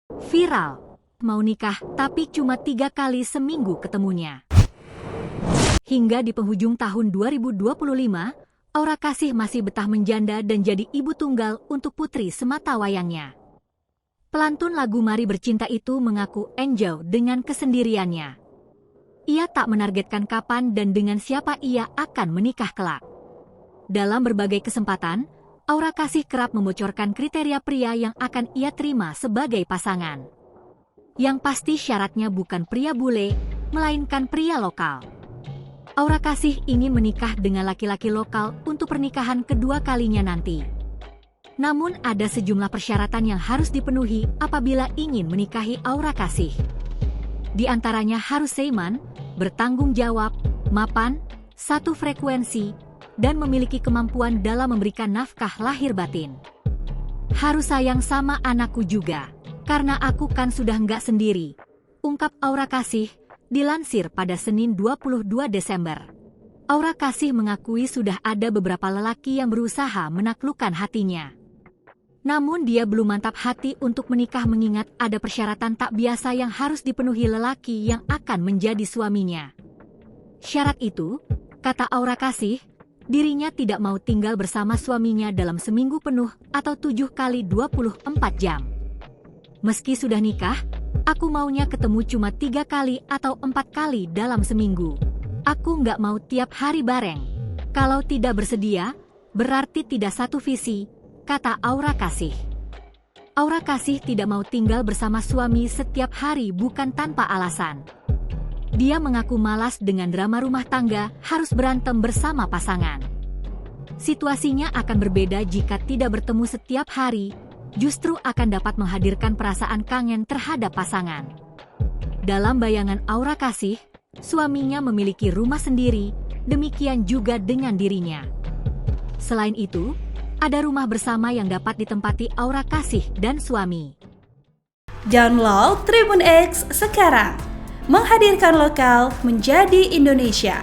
Viral, mau nikah tapi cuma 3 kali seminggu ketemunya. Hingga di penghujung tahun 2025, Aura Kasih masih betah menjanda dan jadi ibu tunggal untuk putri sematawayangnya. Pelantun lagu Mari Bercinta itu mengaku enjoy dengan kesendiriannya. Ia tak menargetkan kapan dan dengan siapa ia akan menikah kelak. Dalam berbagai kesempatan, Aura Kasih kerap membocorkan kriteria pria yang akan ia terima sebagai pasangan. Yang pasti syaratnya bukan pria bule, melainkan pria lokal. Aura Kasih ingin menikah dengan laki-laki lokal untuk pernikahan kedua kalinya nanti. Namun ada sejumlah persyaratan yang harus dipenuhi apabila ingin menikahi Aura Kasih. Di antaranya harus seiman, bertanggung jawab, mapan, satu frekuensi, dan memiliki kemampuan dalam memberikan nafkah lahir batin. Harus sayang sama anakku juga, karena aku kan sudah nggak sendiri, ungkap Aura Kasih, dilansir pada Senin 22 Desember. Aura Kasih mengakui sudah ada beberapa lelaki yang berusaha menaklukkan hatinya. Namun dia belum mantap hati untuk menikah mengingat ada persyaratan tak biasa yang harus dipenuhi lelaki yang akan menjadi suaminya. Syarat itu, kata Aura Kasih, dirinya tidak mau tinggal bersama suaminya dalam seminggu penuh atau 7 kali 24 jam. Meski sudah nikah, aku maunya ketemu cuma 3 kali atau 4 kali dalam seminggu. Aku nggak mau tiap hari bareng. Kalau tidak bersedia, berarti tidak satu visi, kata Aura Kasih. Aura Kasih tidak mau tinggal bersama suami setiap hari bukan tanpa alasan. Dia mengaku malas dengan drama rumah tangga harus berantem bersama pasangan. Situasinya akan berbeda jika tidak bertemu setiap hari, justru akan dapat menghadirkan perasaan kangen terhadap pasangan. Dalam bayangan Aura Kasih, suaminya memiliki rumah sendiri, demikian juga dengan dirinya. Selain itu, ada rumah bersama yang dapat ditempati Aura Kasih dan suami. Download Tribun X sekarang, menghadirkan lokal menjadi Indonesia.